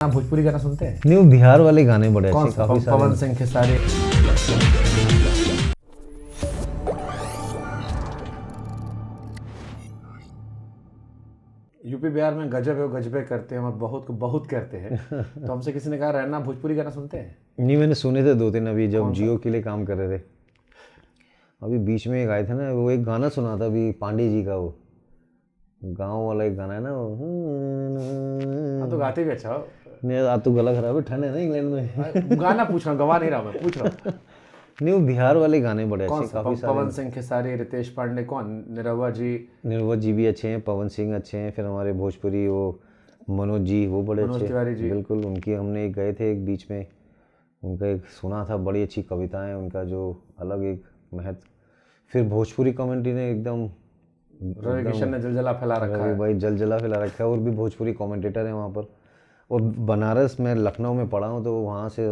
आप भोजपुरी गाना सुनते हैं? नहीं, वो बिहार वाले गाने बड़े अच्छे काफी सारे। पवन सिंह के सारे। यूपी बिहार में गजब है, गजबे करते हैं और बहुत को बहुत करते हैं। तो हमसे किसी ने कहा रहना भोजपुरी गाना सुनते हैं? नहीं, मैंने सुने थे 2-3 अभी जब जियो के लिए काम कर रहे थे। अभी बीच में एक आए थे ना, वो एक गाना सुना था अभी पांडे जी का, वो गाँव वाला एक गाना है ना वो। हाँ तो गाते भी अच्छा हो। नहीं, आज तो गला खराब है, ठंड है ना इंग्लैंड में। गाना पूछ रहा हूँ, गवा नहीं रहा मैं, पूछ रहा हूँ। नहीं, वो बिहार वाले गाने बड़े अच्छे काफी सारे। पवन सिंह के सारे, रितेश पांडे, कौन, निरहुआ जी भी अच्छे हैं, पवन सिंह अच्छे हैं, फिर हमारे भोजपुरी वो मनोज जी, वो बड़े मनोज अच्छे तिवारी जी। बिल्कुल। उनकी हमने एक गए थे एक बीच में, उनका एक सुना था, बड़ी अच्छी कविताएं, उनका जो अलग एक महत्व। फिर भोजपुरी कमेंट्री ने एकदम रवि किशन ने जलजला फैला रखा है। भाई जलजला फैला रखा है, और भी भोजपुरी कमेंटेटर हैं वहाँ पर। और बनारस में, लखनऊ में पढ़ा हूँ, तो वहाँ से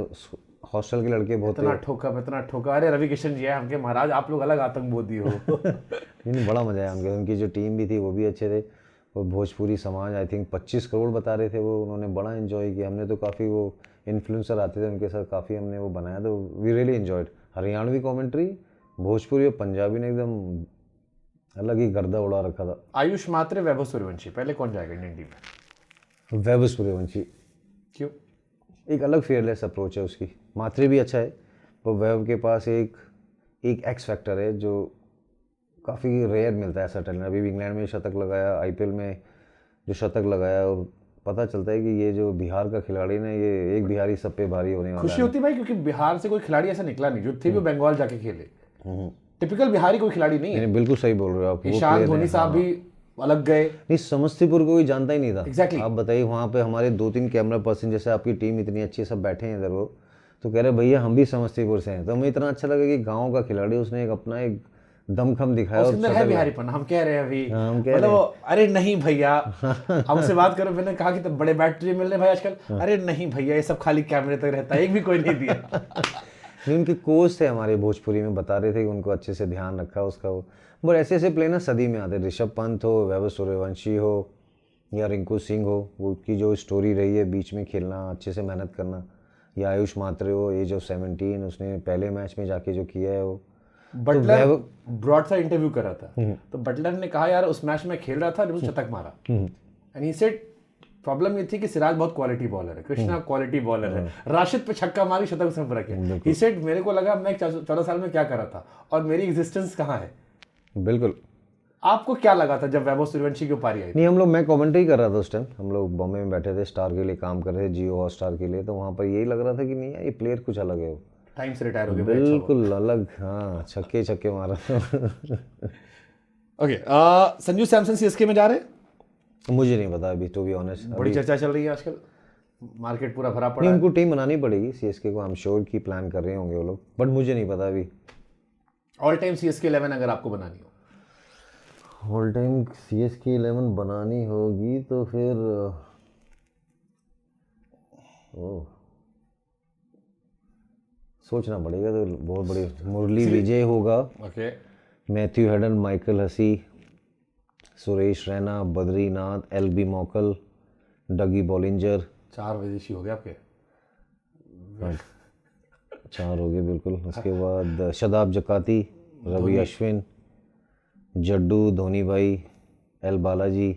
हॉस्टल के लड़के बहुत इतना ठोका। अरे रवि किशन जी है हमके महाराज, आप लोग अलग आतंकवादी हो। नहीं, बड़ा मजा आया उनके, उनकी जो टीम भी थी वो भी अच्छे थे। और भोजपुरी समाज आई थिंक 25 करोड़ बता रहे थे वो, उन्होंने बड़ा एंजॉय किया। हमने तो काफ़ी, वो इन्फ्लुएंसर आते थे उनके साथ, काफ़ी हमने वो बनाया, तो we really enjoyed. Haryanvi commentary, Bhojpuri और पंजाबी ने एकदम अलग ही गर्दा उड़ा रखा था। आयुष मात्रे, वैभव सूर्यवंशी, पहले कौन जाएगा इंडियन टीम में? वैभव सूर्यवंशी। क्यों? एक अलग फेयरलेस अप्रोच है उसकी। मात्रे भी अच्छा है, पर वैभव के पास एक एक्स फैक्टर है जो काफ़ी रेयर मिलता है ऐसा टैलेंट। अभी भी इंग्लैंड में शतक लगाया, आईपीएल में जो शतक लगाया, और पता चलता है कि ये जो बिहार का खिलाड़ी ना, ये एक बिहारी सब पे भारी होने वाला है। खुशी होती भाई, क्योंकि बिहार से कोई खिलाड़ी ऐसा निकला नहीं, जो थे भी बंगाल जाके खेले। टिपिकल बिहारी कोई खिलाड़ी नहीं है। बिल्कुल सही बोल रहे हो आप। ईशान धोनी साहब भी अलग गए। नहीं, समस्तीपुर को कोई जानता ही नहीं था। Exactly. आप बताइए, वहाँ पे हमारे 2-3 कैमरा पर्सन, जैसे आपकी टीम इतनी अच्छी सब बैठे हैं इधर, वो तो कह रहे भैया हम भी समस्तीपुर से हैं। तो हमें इतना अच्छा लगा कि गाँव का खिलाड़ी, उसने एक अपना एक दमखम दिखाया। और है बिहारीपन, हम कह रहे हैं अभी। हम कह मतलब अरे नहीं भैया, हमसे बात करो, मैंने कहा कि तो बड़े बैटरी मिल रहे भाई आजकल। अरे नहीं भैया, ये सब खाली कैमरे तक रहता है, एक भी कोई नहीं दिया। उनके कोच थे हमारे भोजपुरी में, बता रहे थे कि उनको अच्छे से ध्यान रखा उसका। वो बट ऐसे ऐसे प्ले ना सदी में आते, ऋषभ पंत हो, वैभव सूर्यवंशी हो, या रिंकू सिंह हो, वो की जो स्टोरी रही है बीच में खेलना, अच्छे से मेहनत करना, या आयुष मात्रे हो, एज ऑफ 17, उसने पहले मैच में जाके जो किया है वो। बटलर ब्रॉड सा इंटरव्यू कर रहा था, तो बटलर ने कहा यार उस मैच में खेल रहा था, जब शतक मारा, एंड ही सेड प्रॉब्लम ये थी कि सिराज बहुत क्वालिटी बॉलर है, कृष्णा क्वालिटी बॉलर है, राशिद पे छक्का मारी, शतक से फर्क है। ही सेड मेरे को लगा मैं 14 साल में क्या कर रहा था और मेरी एग्जिस्टेंस कहाँ है। बिल्कुल। आपको क्या लगा था जब वैभव सूर्यवंशी की पारी आई? नहीं, हम लोग, मैं कमेंट्री कर रहा था उस टाइम, हम लोग बॉम्बे में बैठे थे, स्टार के लिए काम कर रहे थे, जियो हॉटस्टार के लिए। तो वहाँ पर यही लग रहा था कि नहीं यार, ये प्लेयर कुछ अलग है, वो टाइम से रिटायर हो गया, बिल्कुल अलग। हाँ, छक्के मारा। ओके, संजू सैमसन सीएसके में जा रहे हैं? मुझे नहीं पता अभी, टू बी ऑनेस्ट। बड़ी चर्चा चल रही है आजकल, मार्केट पूरा भरा पड़ा है। है। उनको टीम बनानी पड़ेगी सीएसके को, आई एम श्योर की प्लान कर रहे होंगे वो लोग, बट मुझे नहीं पता अभी। ऑल टाइम सीएसके 11 अगर आपको बनानी हो? ऑल टाइम सीएसके 11 बनानी होगी तो फिर सोचना पड़ेगा, तो बहुत बड़ी मुरली विजय होगा, okay, Matthew Hayden, Michael Hussey, Suresh Raina, Badrinath, Albie Morkel, Dougie Bollinger. 4 विदेशी हो गए आपके। 4 हो गए बिल्कुल। उसके बाद शदाब जकाती, रवि अश्विन, जड्डू, धोनी भाई, एल बालाजी।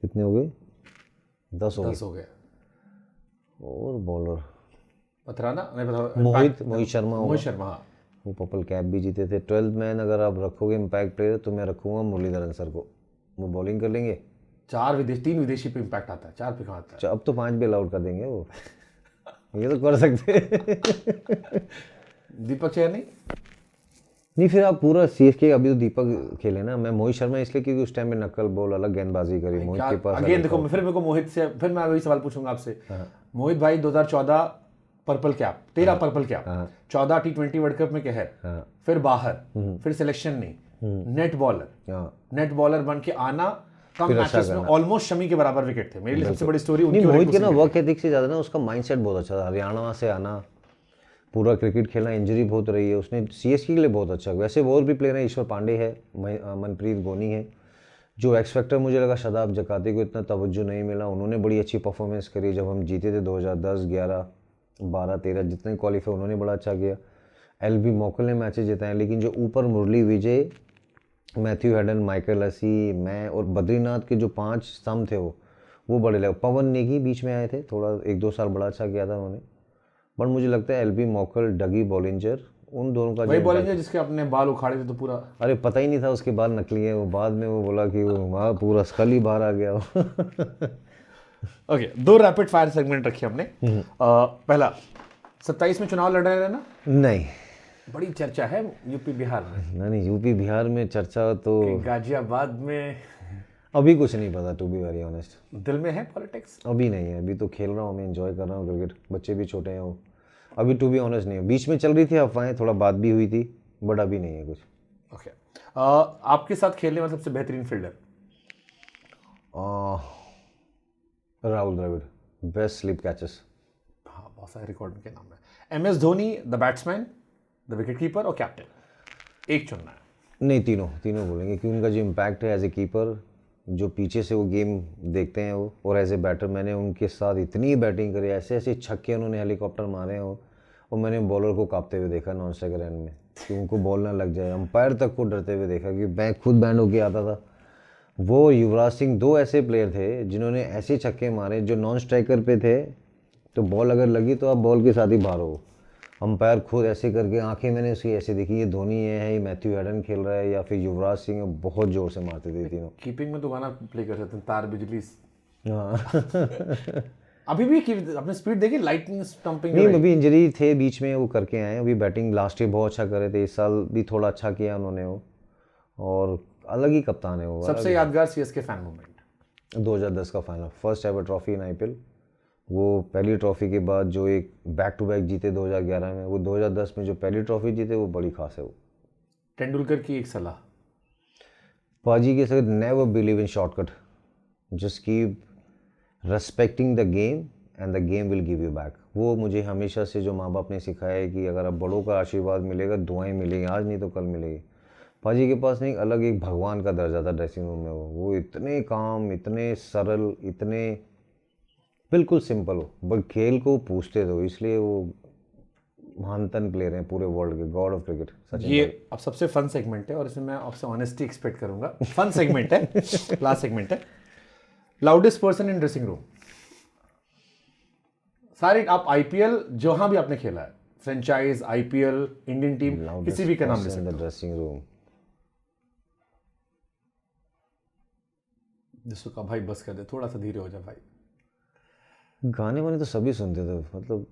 कितने हो गए? 10 हो गए। और बॉलर पथराना नहीं पता, मोहित शर्मा, वो पर्पल कैप भी जीते थे। 12th मैन अगर आप रखोगे इम्पैक्ट प्लेयर, तो मैं रखूंगा मुरलीधरन सर को, वो बॉलिंग कर लेंगे। 3 विदेशी पे इम्पैक्ट आता है, 4 पे कहाँ आता है? अब तो 5 भी अलाउड कर देंगे वो। ये तो कर सकते। दीपक चहर नहीं, फिर आप पूरा सीएसके, अभी तो दीपक खेले ना। मैं मोहित शर्मा इसलिए क्योंकि उस टाइम में नक्कल बॉल, अलग गेंदबाजी करी मोहित के पास। अगेन देखो, फिर मेरे को मोहित से, फिर मैं वही सवाल पूछूंगा आपसे। मोहित भाई 2014 purple cap, 13 purple cap, 14 T20 world cup में कहर, फिर बाहर, फिर सिलेक्शन नहीं, नेट बॉलर बन के आना, कम मैचेस में ऑलमोस्ट शमी के बराबर विकेट थे। मेरे लिए सबसे बड़ी स्टोरी उनकी। मोहित के ना वर्क एथिक से ज्यादा ना उसका माइंडसेट बहुत अच्छा था। हरियाणा से आना, पूरा क्रिकेट खेलना, इंजरी बहुत रही है, उसने सीएसके के लिए बहुत अच्छा। वैसे और भी प्लेयर हैं, ईश्वर पांडे है, मनप्रीत गोनी है, जो एक्स फैक्टर मुझे लगा शादाब जकाती को इतना तवज्जो नहीं मिला, उन्होंने बड़ी अच्छी परफॉर्मेंस करी। जब हम जीते थे 2010, 11, 12, 13 जितने क्वालिफाई उन्होंने बड़ा अच्छा किया। एलबी मॉकल ने मैचेस जिताए, लेकिन जो ऊपर Murali Vijay, Matthew Hayden, Michael हसी, मैं और बद्रीनाथ के जो 5 स्तंभ थे वो बड़े लगे। पवन नेगी बीच में आए थे, थोड़ा 1-2 साल बड़ा अच्छा किया था उन्होंने। बट मुझे लगता है एलबी मॉकल, डगी बॉलिंजर, उन दोनों का वही बॉलिंजर जिसके अपने बाल उखाड़े थे तो पूरा, अरे पता ही नहीं था उसके बाल नकली है। वो बाद में वो बोला कि वो वहाँ पूरा स्कल ही बाहर आ गया। ओके, 2 रैपिड फायर सेगमेंट रखे हमने। पहला, 27 में चुनाव लड़ रहे हैं ना? नहीं, बड़ी चर्चा है यूपी बिहार में। नहीं यूपी बिहार में चर्चा तो गाजियाबाद में अभी कुछ नहीं पता, टू बी वेरी ऑनेस्ट। दिल में है पॉलिटिक्स? अभी नहीं है, अभी तो खेल रहा हूँ मैं, एंजॉय कर रहा हूँ क्रिकेट, बच्चे भी छोटे हैं वो। अभी टू बी ऑनेस्ट नहीं है। बीच में चल रही थी अफवाहें, थोड़ा बात भी हुई थी, बट अभी नहीं है कुछ। ओके, आपके साथ खेलने वाला सबसे बेहतरीन fielder? Rahul Dravid, best slip catches. हाँ, बहुत सारे रिकॉर्ड के नाम है। MS Dhoni, the batsman, the wicket keeper और कैप्टन, एक चुनना है। नहीं, तीनों बोलेंगे कि उनका जो इम्पैक्ट है एज ए कीपर, जो पीछे से वो गेम देखते हैं वो, और एज ए बैटर मैंने उनके साथ इतनी बैटिंग करी, ऐसे ऐसे छक्के उन्होंने हेलीकॉप्टर मारे हैं और मैंने बॉलर को कांपते हुए देखा नॉन स्ट्राइकर एंड में कि उनको बॉल ना लग जाए। अंपायर तक को डरते हुए देखा कि मैं खुद बैंड होके आता था। वो युवराज सिंह, 2 ऐसे प्लेयर थे जिन्होंने ऐसे छक्के मारे जो नॉन स्ट्राइकर पे थे, तो बॉल अगर लगी तो आप बॉल के साथ ही बाहर हो। अंपायर खुद ऐसे करके आंखें मैंने उसकी ऐसे देखी, ये धोनी है, ये मैथ्यू हेडन खेल रहा है या फिर युवराज सिंह, बहुत जोर से मारते थे तीनों। कीपिंग में तो गाना प्ले कर सकते हैं, तार बिजली। हाँ। अभी भी अपने स्पीड देखी, लाइटनिंग स्टंपिंग। नहीं, अभी इंजरी थे बीच में, वो करके आए। अभी बैटिंग लास्ट ईयर बहुत अच्छा कर रहे थे, इस साल भी थोड़ा अच्छा किया उन्होंने वो, और अलग ही कप्तान है वो। सबसे यादगार CSK फैन मोमेंट? 2010 का final, first ever trophy in IPL। वो पहली ट्रॉफी के बाद जो एक बैक टू बैक जीते 2011 में, वो 2010 में जो पहली ट्रॉफी जीते वो बड़ी खास है वो। तेंदुलकर की एक सलाह? पाजी के साथ never believe in shortcut, just keep respecting the game and the game will give you back. वो मुझे हमेशा से जो माँ बाप ने सिखाया है कि अगर आप बड़ों का आशीर्वाद मिलेगा, दुआएं मिलेंगी, आज नहीं तो कल मिलेगी। पाजी के पास नहीं, अलग एक भगवान का दर्जा था ड्रेसिंग रूम में। वो इतने काम, इतने सरल, इतने बिल्कुल सिंपल हो, बट खेल को पूछते थे, इसलिए वो महानतम प्लेयर हैं पूरे वर्ल्ड के, गॉड ऑफ क्रिकेट सचिन। ये अब सबसे फन सेगमेंट है और इसमें मैं आपसे ऑनेस्टी एक्सपेक्ट करूंगा। फन सेगमेंट है, लास्ट सेगमेंट है। Loudest person in dressing room? सारे आप IPL जहां भी आपने खेला है, फ्रेंचाइज, IPL, इंडियन टीम, किसी भी का नाम ले सकते हो। ड्रेसिंग रूम, जिसको कहा भाई बस कर दे, थोड़ा सा धीरे हो जा भाई। गाने वाने तो सभी सुनते थे, मतलब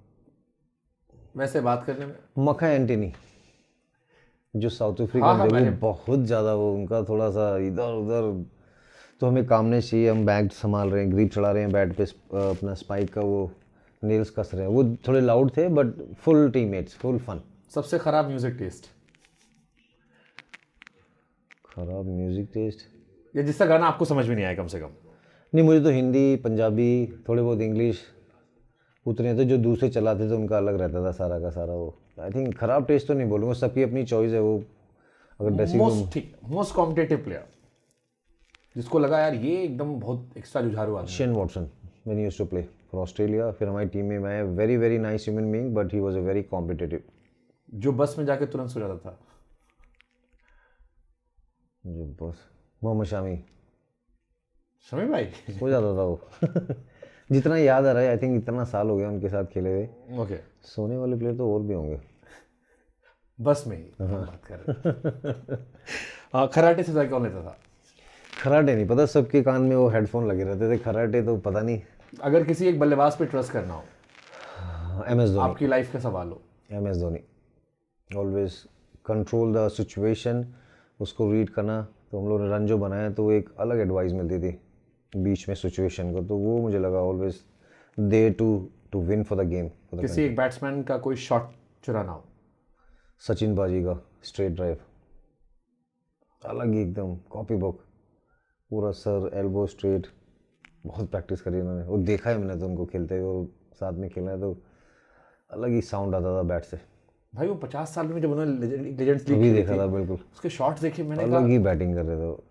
वैसे बात करने में मखा एंटनी जो साउथ अफ्रीका में, वो बहुत ज़्यादा, वो उनका थोड़ा सा इधर उधर, तो हमें कामनेस चाहिए, हम बैट संभाल रहे हैं, ग्रिप चला रहे हैं बैट पे, अपना स्पाइक का वो नेल्स कस रहे हैं। वो थोड़े लाउड थे but full teammates, full fun. सबसे खराब म्यूजिक टेस्ट? खराब म्यूजिक टेस्ट, या जिसका गाना आपको समझ में नहीं आया कम से कम? नहीं, मुझे तो हिंदी, पंजाबी, थोड़े बहुत इंग्लिश उतने थे, जो दूसरे चलाते थे उनका अलग रहता था सारा का सारा। वो आई थिंक खराब टेस्ट तो नहीं बोलूँगा, सबकी अपनी चॉइस है वो। अगर dressing room, most competitive player जिसको लगा यार ये एकदम बहुत एक्स्ट्रा जुझारू आदमी? Shane Watson, when he used to play for Australia, फिर हमारी टीम में मैं, very very nice human being, but he was a very competitive. जो बस में जाके तुरंत सो जाता था? जो बस, मोहम्मद शमी भाई हो जाता था वो। जितना याद आ रहा है, आई थिंक इतना साल हो गया उनके साथ खेले हुए। ओके, सोने वाले प्लेयर तो और भी होंगे। बस में ही बात कर रहे। खराटे से कौन लेता था? खराटे नहीं पता, सबके कान में वो हेडफोन लगे रहते थे। खराटे तो पता नहीं। अगर किसी एक बल्लेबाज पे ट्रस्ट करना हो, MS धोनी, आपकी लाइफ का सवाल हो? MS Dhoni, always control the situation, उसको रीड करना। तो हम लोग ने रन जो बनाया तो एक अलग एडवाइस मिलती थी बीच में सिचुएशन को, तो वो मुझे लगा always they to win for the game. किसी एक बैट्समैन का कोई शॉट चुराना हो? सचिन बाजी का स्ट्रेट ड्राइव, अलग ही एकदम कॉपी बुक, पूरा सर एल्बो स्ट्रेट, बहुत प्रैक्टिस करी उन्होंने। वो देखा है मैंने तो उनको खेलते हुए, साथ में खेला है, तो अलग ही साउंड आता था बैट से। भाई वो 50 साल में जब उन्होंने लेजेंड्स लीग देखा था, बिल्कुल उसके शॉट्स देखे मैंने, अलग ही बैटिंग कर रहे थे।